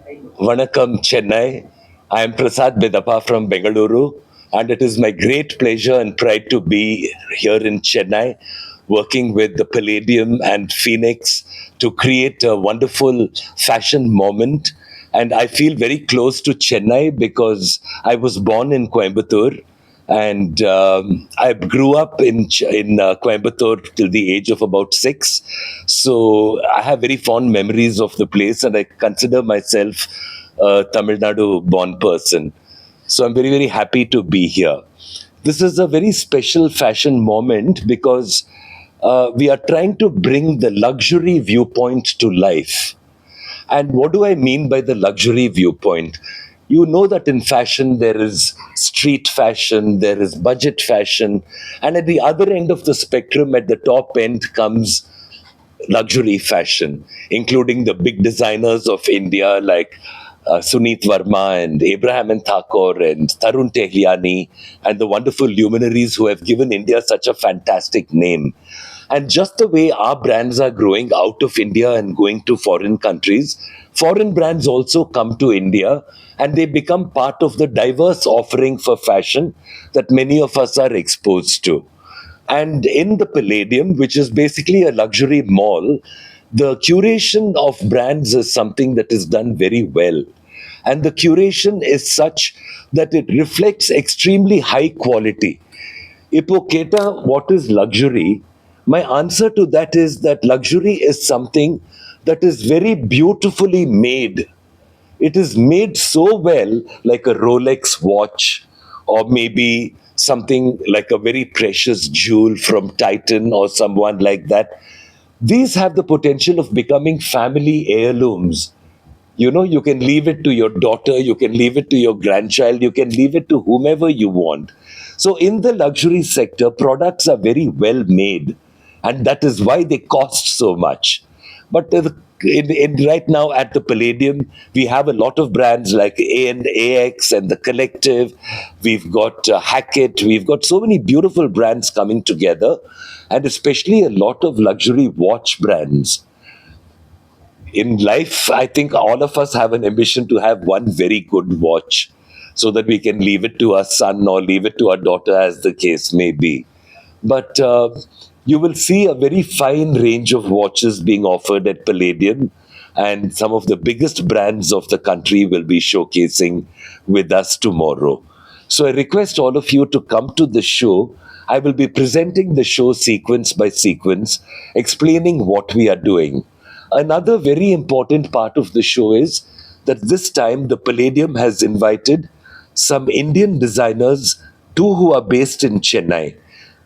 Vanakkam, Chennai. I am Prasad Bidapa from Bengaluru, and it is my great pleasure and pride to be here in Chennai, working with the Palladium and Phoenix to create a wonderful fashion moment. And I feel very close to Chennai because I was born in Coimbatore, and I grew up in Coimbatore till the age of about 6. So I have very fond memories of the place, and I consider myself a Tamil Nadu born person. So I'm very, very happy to be here. This is a very special fashion moment because we are trying to bring the luxury viewpoint to life. And what do I mean by the luxury viewpoint? You know that in fashion there is street fashion, there is budget fashion, and at the other end of the spectrum, at the top end, comes luxury fashion, including the big designers of India like Suneet Verma and Abraham and Thakur and Tarun Tehliani and the wonderful luminaries who have given India such a fantastic name. And just the way our brands are growing out of India and going to foreign countries, foreign brands also come to India and they become part of the diverse offering for fashion that many of us are exposed to. And in the Palladium, which is basically a luxury mall, the curation of brands is something that is done very well. And the curation is such that it reflects extremely high quality. Ipoketa, what is luxury? My answer to that is that luxury is something that is very beautifully made. It is made so well, like a Rolex watch, or maybe something like a very precious jewel from Titan or someone like that. These have the potential of becoming family heirlooms. You know, you can leave it to your daughter, you can leave it to your grandchild, you can leave it to whomever you want. So, in the luxury sector, products are very well made, and that is why they cost so much. But right now at the Palladium, we have a lot of brands like A and AX and the Collective. We've got Hackett. We've got so many beautiful brands coming together, and especially a lot of luxury watch brands. In life, I think all of us have an ambition to have one very good watch so that we can leave it to our son or leave it to our daughter, as the case may be. But you will see a very fine range of watches being offered at Palladium, and some of the biggest brands of the country will be showcasing with us tomorrow. So I request all of you to come to the show. I will be presenting the show sequence by sequence, explaining what we are doing. Another very important part of the show is that this time the Palladium has invited some Indian designers, two who are based in Chennai.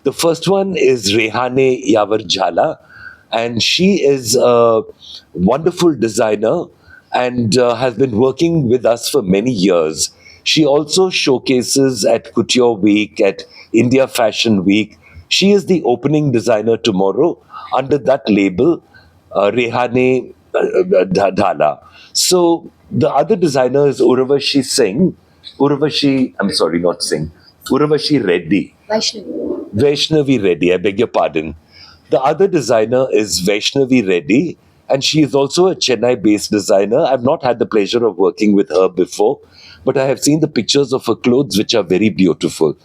The first one is Rehane Yavar Jhala, and she is a wonderful designer and has been working with us for many years. She also showcases at Couture Week, at India Fashion Week. She is the opening designer tomorrow under that label, Rehane Dhala. So the other designer is Urvashi Singh. I'm sorry, not Singh. Urvashi Reddy. Vaishnavi Reddy, I beg your pardon. The other designer is Vaishnavi Reddy, and she is also a Chennai based designer. I've not had the pleasure of working with her before, but I have seen the pictures of her clothes, which are very beautiful.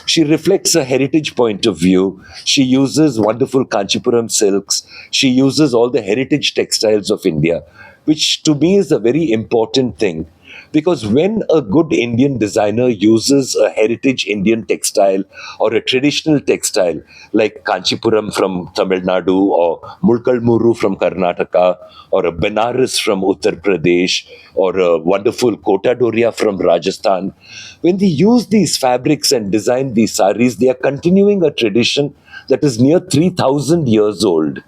She reflects a heritage point of view. She uses wonderful Kanchipuram silks. She uses all the heritage textiles of India, which to me is a very important thing. Because when a good Indian designer uses a heritage Indian textile or a traditional textile like Kanchipuram from Tamil Nadu or Mulkalmuru from Karnataka or a Benares from Uttar Pradesh or a wonderful Kota Doria from Rajasthan, when they use these fabrics and design these saris, they are continuing a tradition that is near 3,000 years old.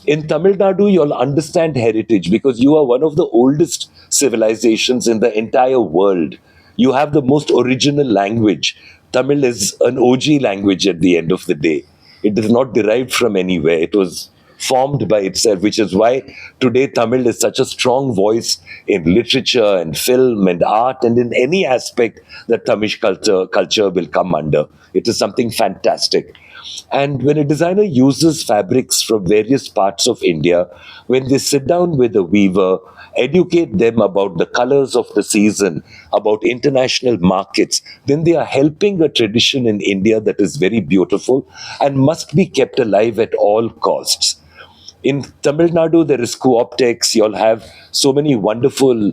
In Tamil Nadu, you'll understand heritage because you are one of the oldest civilizations in the entire world. You have the most original language. Tamil is an OG language at the end of the day. It is not derived from anywhere. It was formed by itself, which is why today Tamil is such a strong voice in literature and film and art and in any aspect that Tamil culture will come under. It is something fantastic. And when a designer uses fabrics from various parts of India, when they sit down with a weaver, educate them about the colors of the season, about international markets, then they are helping a tradition in India that is very beautiful and must be kept alive at all costs. In Tamil Nadu, there is co-optex. You'll have so many wonderful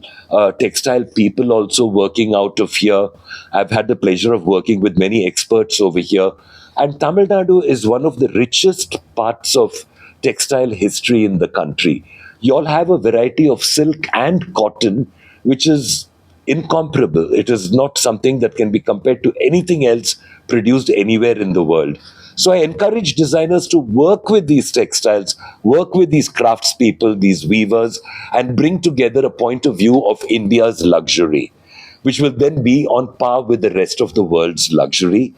textile people also working out of here. I've had the pleasure of working with many experts over here. And Tamil Nadu is one of the richest parts of textile history in the country. You'll have a variety of silk and cotton, which is incomparable. It is not something that can be compared to anything else produced anywhere in the world. So I encourage designers to work with these textiles, work with these craftspeople, these weavers, and bring together a point of view of India's luxury, which will then be on par with the rest of the world's luxury,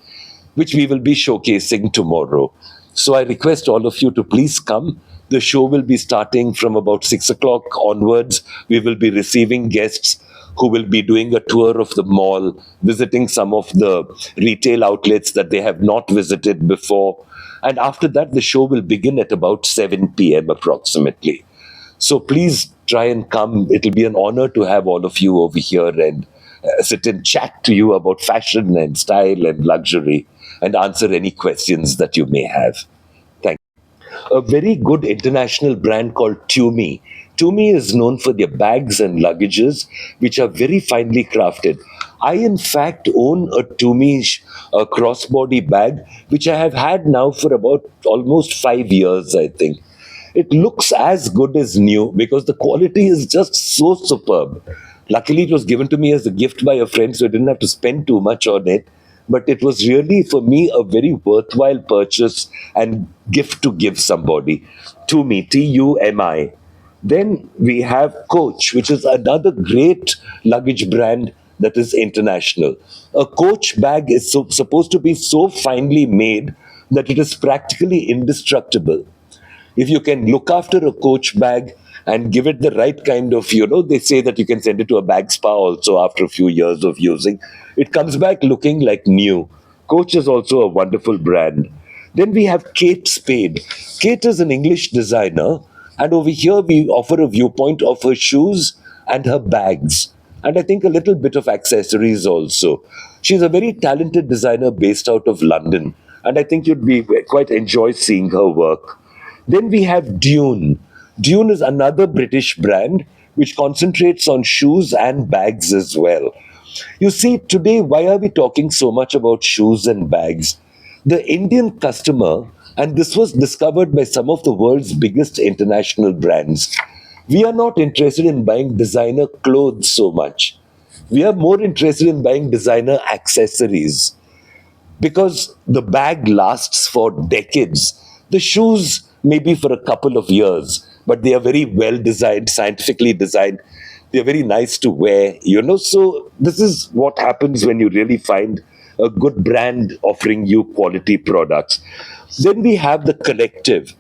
which we will be showcasing tomorrow. So I request all of you to please come. The show will be starting from about 6 o'clock onwards. We will be receiving guests who will be doing a tour of the mall, visiting some of the retail outlets that they have not visited before. And after that, the show will begin at about 7 p.m. approximately. So please try and come. It'll be an honor to have all of you over here and sit and chat to you about fashion and style and luxury and answer any questions that you may have. Thank you. A very good international brand called Tumi. Tumi is known for their bags and luggages, which are very finely crafted. I, in fact, own a Tumi crossbody bag, which I have had now for about almost 5 years, I think. It looks as good as new because the quality is just so superb. Luckily, it was given to me as a gift by a friend, so I didn't have to spend too much on it. But it was really, for me, a very worthwhile purchase and gift to give somebody. Tumi, Tumi. Then we have Coach, which is another great luggage brand that is international. A Coach bag is supposed to be so finely made that it is practically indestructible. If you can look after a Coach bag and give it the right kind of, they say that you can send it to a bag spa also after a few years of using. It comes back looking like new. Coach is also a wonderful brand. Then we have Kate Spade. Kate is an English designer, and over here we offer a viewpoint of her shoes and her bags, and I think a little bit of accessories also. She's a very talented designer based out of London, and I think you'd be quite enjoy seeing her work. Then we have Dune. Dune is another British brand which concentrates on shoes and bags as well. You see, today, why are we talking so much about shoes and bags? The Indian customer, and this was discovered by some of the world's biggest international brands, we are not interested in buying designer clothes so much. We are more interested in buying designer accessories because the bag lasts for decades. The shoes maybe for a couple of years, but they are very well designed, scientifically designed. They're very nice to wear. So this is what happens when you really find a good brand offering you quality products. Then we have the Collective.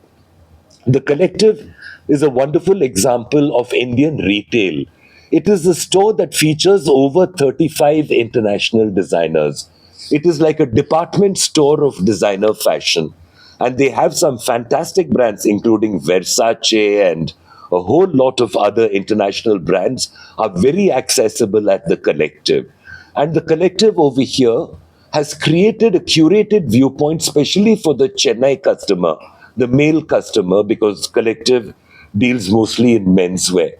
The Collective is a wonderful example of Indian retail. It is a store that features over 35 international designers. It is like a department store of designer fashion. And they have some fantastic brands, including Versace and a whole lot of other international brands are very accessible at the Collective. And the Collective over here has created a curated viewpoint, especially for the Chennai customer, the male customer, because Collective deals mostly in menswear.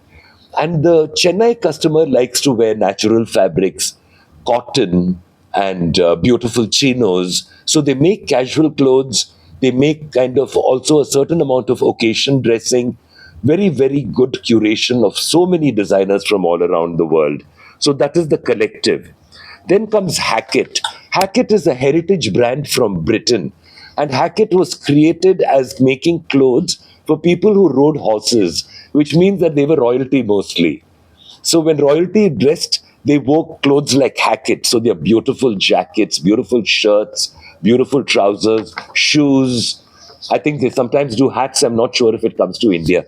And the Chennai customer likes to wear natural fabrics, cotton, and beautiful chinos. So they make casual clothes. They make kind of also a certain amount of occasion dressing. Very, very good curation of so many designers from all around the world. So that is the Collective. Then comes Hackett. Hackett is a heritage brand from Britain. And Hackett was created as making clothes for people who rode horses, which means that they were royalty mostly. So when royalty dressed, they wore clothes like Hackett. So they're beautiful jackets, beautiful shirts, beautiful trousers, shoes. I think they sometimes do hats. I'm not sure if it comes to India.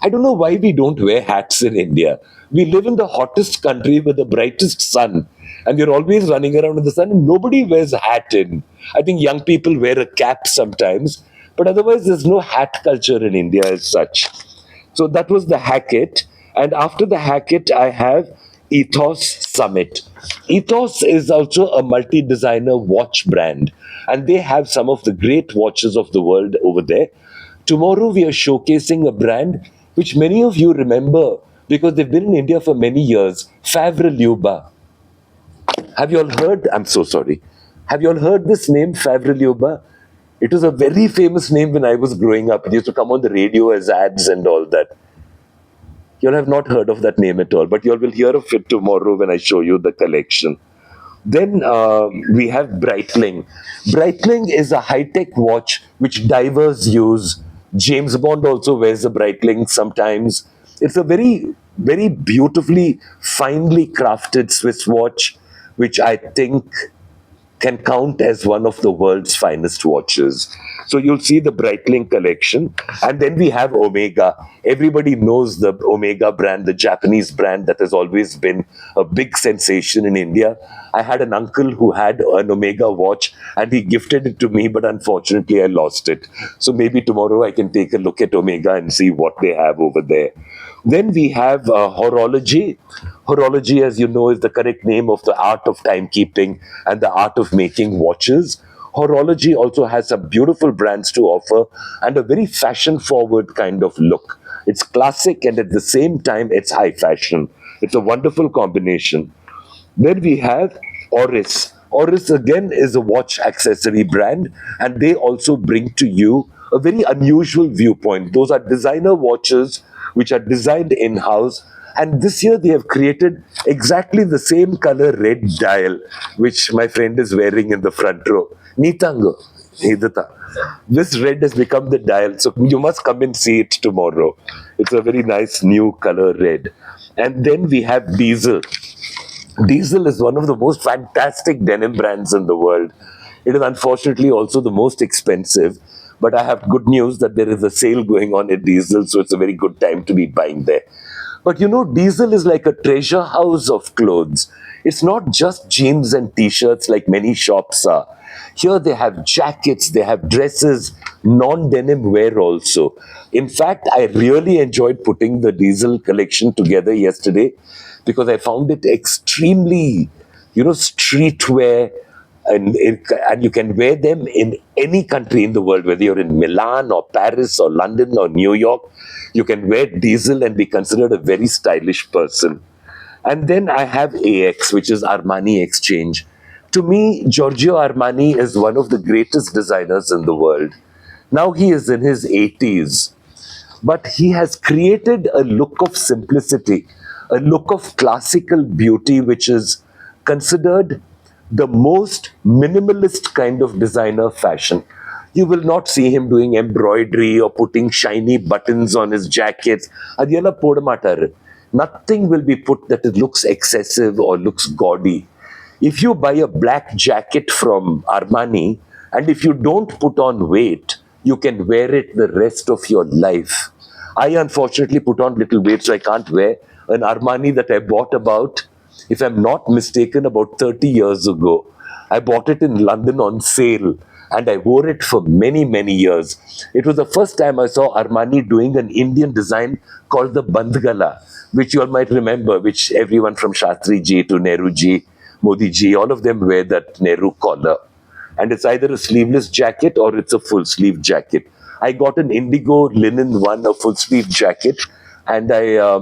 I don't know why we don't wear hats in India. We live in the hottest country with the brightest sun, and we're always running around in the sun, and nobody wears a hat in. I think young people wear a cap sometimes, but otherwise, there's no hat culture in India as such. So that was the Hackett. And after the Hackett, I have Ethos Summit. Ethos is also a multi designer watch brand, and they have some of the great watches of the world over there. Tomorrow, we are showcasing a brand which many of you remember because they've been in India for many years, Favre Luba. Have you all heard? I'm so sorry. Have you all heard this name, Favre Luba? It was a very famous name when I was growing up. It used to come on the radio as ads and all that. You'll have not heard of that name at all, but you all will hear of it tomorrow when I show you the collection. Then we have Breitling. Breitling is a high-tech watch which divers use. James Bond also wears a Breitling sometimes. It's a very, very beautifully, finely crafted Swiss watch, which I think can count as one of the world's finest watches. So you'll see the Breitling collection. And then we have Omega. Everybody knows the Omega brand, the Japanese brand that has always been a big sensation in India. I had an uncle who had an Omega watch and he gifted it to me, but unfortunately I lost it. So maybe tomorrow I can take a look at Omega and see what they have over there. Then we have horology. Horology, as you know, is the correct name of the art of timekeeping and the art of making watches. Horology also has some beautiful brands to offer and a very fashion forward kind of look. It's classic and at the same time it's high fashion. It's a wonderful combination. Then we have Oris. Oris again is a watch accessory brand, and they also bring to you a very unusual viewpoint. Those are designer watches which are designed in house. And this year they have created exactly the same color red dial, which my friend is wearing in the front row. Nitango. Hidata. This red has become the dial, so you must come and see it tomorrow. It's a very nice new color red. And then we have Diesel. Diesel is one of the most fantastic denim brands in the world. It is unfortunately also the most expensive, but I have good news that there is a sale going on at Diesel, so it's a very good time to be buying there. But you know, Diesel is like a treasure house of clothes. It's not just jeans and t-shirts like many shops are. Here they have jackets, they have dresses, non-denim wear also. In fact, I really enjoyed putting the Diesel collection together yesterday because I found it extremely, streetwear, and you can wear them in any country in the world, whether you're in Milan or Paris or London or New York. You can wear Diesel and be considered a very stylish person. And then I have AX, which is Armani Exchange. To me, Giorgio Armani is one of the greatest designers in the world. Now he is in his 80s, but he has created a look of simplicity, a look of classical beauty, which is considered the most minimalist kind of designer fashion. You will not see him doing embroidery or putting shiny buttons on his jackets. Adiyala podamatar. Nothing will be put that it looks excessive or looks gaudy. If you buy a black jacket from Armani and if you don't put on weight, you can wear it the rest of your life. I unfortunately put on little weight, so I can't wear an Armani that I bought about, if I'm not mistaken, about 30 years ago. I bought it in London on sale and I wore it for many, many years. It was the first time I saw Armani doing an Indian design called the Bandgala, which you all might remember, which everyone from Shastri ji to Nehru ji, Modi ji, all of them wear that Nehru collar. And it's either a sleeveless jacket or it's a full sleeve jacket. I got an indigo linen one, a full sleeve jacket, and I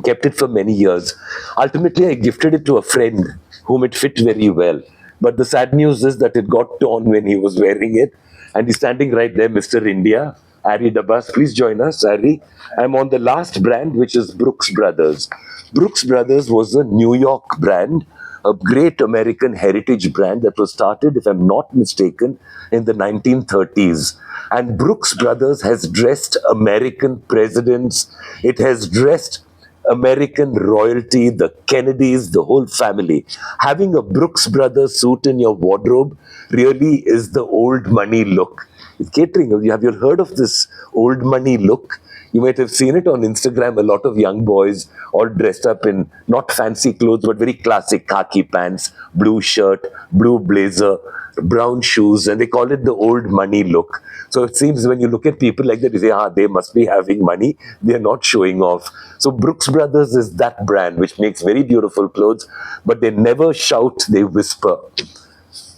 kept it for many years. Ultimately, I gifted it to a friend whom it fit very well. But the sad news is that it got torn when he was wearing it. And he's standing right there, Mr. India, Ari Dabas. Please join us, Ari. I'm on the last brand, which is Brooks Brothers. Brooks Brothers was a New York brand, a great American heritage brand that was started, if I'm not mistaken, in the 1930s. And Brooks Brothers has dressed American presidents. It has dressed American royalty, the Kennedys, the whole family. Having a Brooks Brothers suit in your wardrobe really is the old money look. catering. Have you heard of this old money look? You might have seen it on Instagram. A lot of young boys all dressed up in not fancy clothes, but very classic khaki pants, blue shirt, blue blazer, brown shoes, and they call it the old money look. So it seems when you look at people like that, you say, they must be having money. They are not showing off. So Brooks Brothers is that brand which makes very beautiful clothes, but they never shout, they whisper.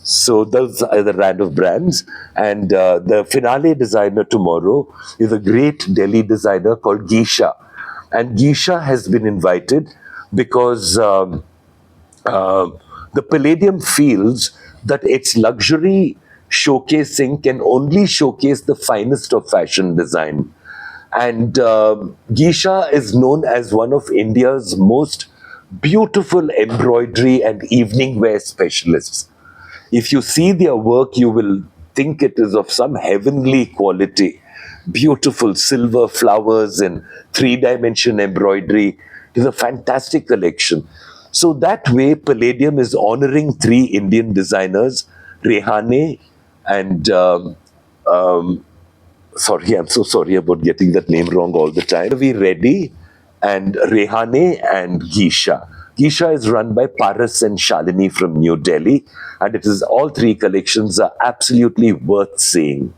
So those are the random brands. And the finale designer tomorrow is a great Delhi designer called Geisha. And Geisha has been invited because the Palladium feels that its luxury showcasing can only showcase the finest of fashion design. And Geisha is known as one of India's most beautiful embroidery and evening wear specialists. If you see their work, you will think it is of some heavenly quality. Beautiful silver flowers and three-dimension embroidery. It is a fantastic collection. So that way, Palladium is honoring three Indian designers, Rehane and sorry, I'm so sorry about getting that name wrong all the time. We Reddy and Rehane and Geisha. Geisha is run by Paras and Shalini from New Delhi, and it is all three collections are absolutely worth seeing.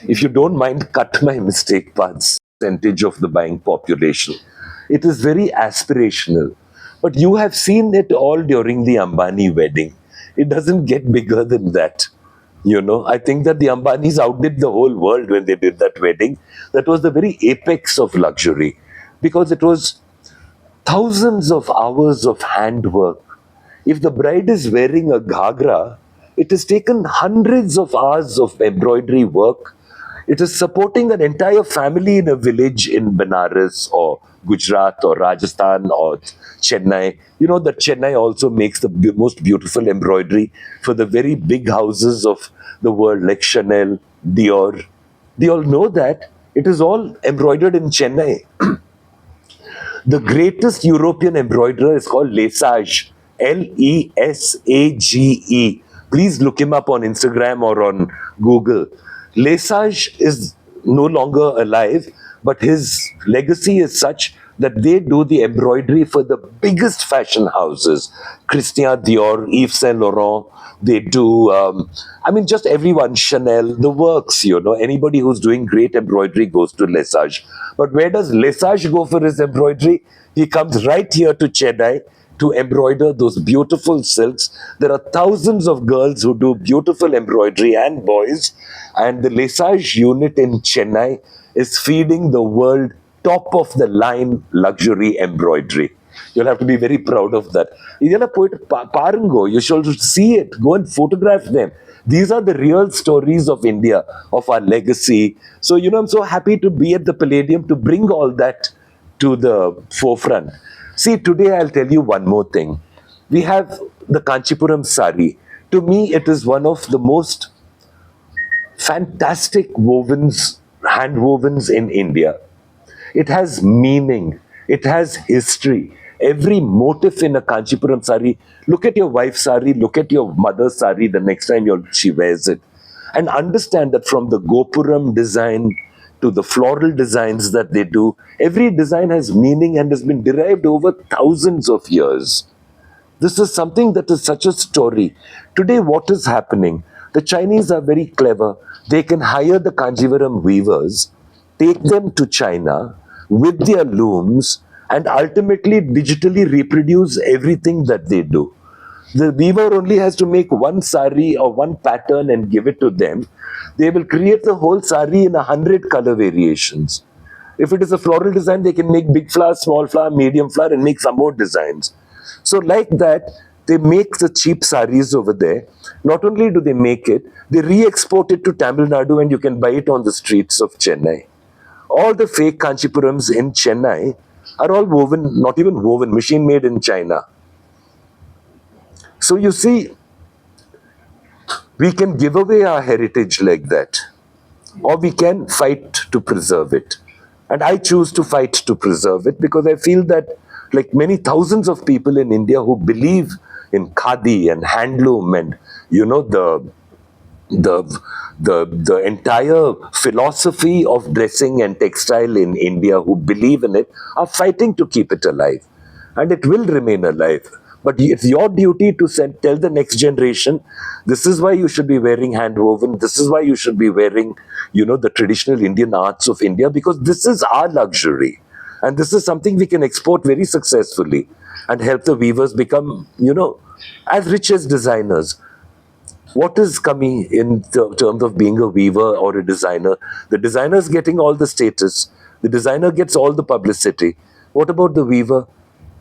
If you don't mind, cut my mistake parts percentage of the buying population. It is very aspirational, but you have seen it all during the Ambani wedding. It doesn't get bigger than that. I think that the Ambanis outdid the whole world when they did that wedding. That was the very apex of luxury because it was thousands of hours of handwork. If the bride is wearing a ghagra, it has taken hundreds of hours of embroidery work. It is supporting an entire family in a village in Benares or Gujarat or Rajasthan or Chennai. You know that Chennai also makes the most beautiful embroidery for the very big houses of the world like Chanel, Dior. They all know that. It is all embroidered in Chennai. The greatest European embroiderer is called Lesage, Lesage. Please look him up on Instagram or on Google. Lesage is no longer alive, but his legacy is such that they do the embroidery for the biggest fashion houses. Christian Dior, Yves Saint Laurent, they do, just everyone, Chanel, the works, anybody who's doing great embroidery goes to Lesage. But where does Lesage go for his embroidery? He comes right here to Chennai to embroider those beautiful silks. There are thousands of girls who do beautiful embroidery and boys. And the Lesage unit in Chennai is feeding the world top of the line luxury embroidery. You'll have to be very proud of that. You should see it. Go and photograph them. These are the real stories of India, of our legacy. So, I'm so happy to be at the Palladium to bring all that to the forefront. See, today I'll tell you one more thing. We have the Kanchipuram sari. To me, it is one of the most fantastic hand wovens in India. It has meaning. It has history. Every motif in a Kanchipuram sari. Look at your wife's sari. Look at your mother's sari the next time she wears it. And understand that from the Gopuram design to the floral designs that they do, every design has meaning and has been derived over thousands of years. This is something that is such a story. Today, what is happening? The Chinese are very clever. They can hire the Kanjivaram weavers, take them to China with their looms, and ultimately digitally reproduce everything that they do. The weaver only has to make one sari or one pattern and give it to them. They will create the whole sari in 100 color variations. If it is a floral design, they can make big flower, small flower, medium flower, and make some more designs. So like that, they make the cheap saris over there. Not only do they make it, they re-export it to Tamil Nadu and you can buy it on the streets of Chennai. All the fake Kanchipurams in Chennai are all woven, not even woven, machine made in China. So you see, we can give away our heritage like that, or we can fight to preserve it. And I choose to fight to preserve it because I feel that, like many thousands of people in India who believe in khadi and handloom and, the the the entire philosophy of dressing and textile in India, who believe in it, are fighting to keep it alive, and it will remain alive. But it's your duty to tell the next generation, this is why you should be wearing hand woven. This is why you should be wearing, the traditional Indian arts of India, because this is our luxury, and this is something we can export very successfully and help the weavers become, as rich as designers. What is coming in terms of being a weaver or a designer? The designer is getting all the status. The designer gets all the publicity. What about the weaver?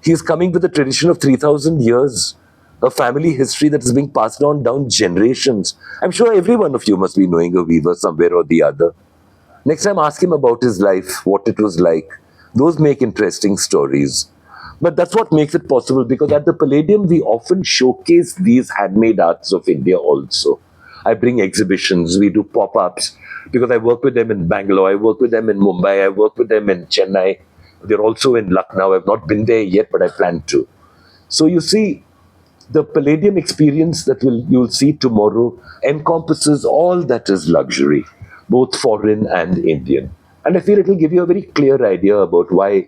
He's coming with a tradition of 3,000 years, a family history that is being passed on down generations. I'm sure every one of you must be knowing a weaver somewhere or the other. Next time, ask him about his life, what it was like. Those make interesting stories. But that's what makes it possible, because at the Palladium, we often showcase these handmade arts of India also. I bring exhibitions, we do pop ups, because I work with them in Bangalore, I work with them in Mumbai, I work with them in Chennai. They're also in Lucknow. I've not been there yet, but I plan to. So you see, the Palladium experience that you'll see tomorrow encompasses all that is luxury, both foreign and Indian. And I feel it will give you a very clear idea about why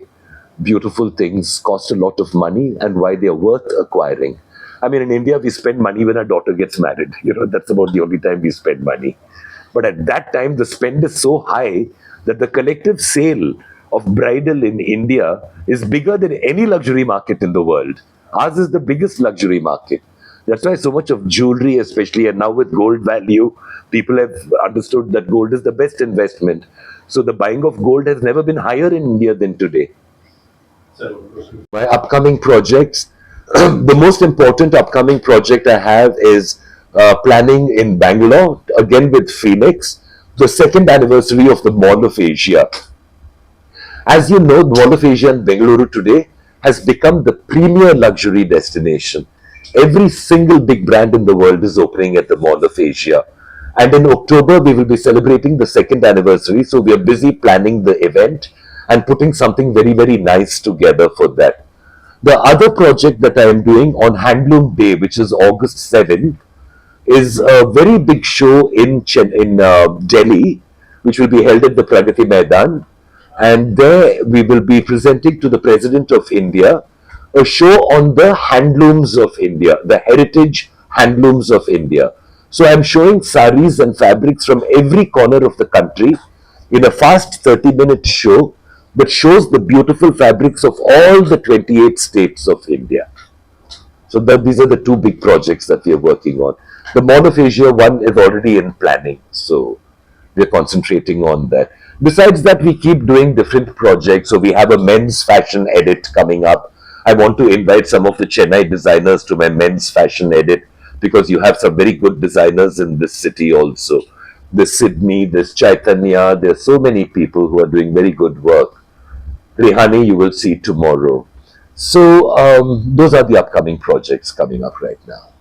beautiful things cost a lot of money and why they are worth acquiring. I mean, in India, we spend money when our daughter gets married. That's about the only time we spend money. But at that time, the spend is so high that the collective sale of bridal in India is bigger than any luxury market in the world. Ours is the biggest luxury market. That's why so much of jewelry, especially, and now with gold value, people have understood that gold is the best investment. So the buying of gold has never been higher in India than today. My upcoming projects, the most important upcoming project I have is planning in Bangalore, again with Phoenix, the second anniversary of the Mall of Asia. As you know, the Mall of Asia in Bengaluru today has become the premier luxury destination. Every single big brand in the world is opening at the Mall of Asia. And in October, we will be celebrating the second anniversary. So we are busy planning the event and putting something very, very nice together for that. The other project that I am doing on Handloom Day, which is August 7th, is a very big show in Delhi, which will be held at the Pragati Maidan. And there we will be presenting to the President of India a show on the handlooms of India, the heritage handlooms of India. So I'm showing saris and fabrics from every corner of the country in a fast 30-minute show that shows the beautiful fabrics of all the 28 states of India. So these are the two big projects that we are working on. The Mall of Asia one is already in planning, so we're concentrating on that. Besides that, we keep doing different projects. So we have a men's fashion edit coming up. I want to invite some of the Chennai designers to my men's fashion edit, because you have some very good designers in this city also. There's Sydney, there's Chaitanya, there's so many people who are doing very good work. Rihani, you will see tomorrow. So those are the upcoming projects coming up right now.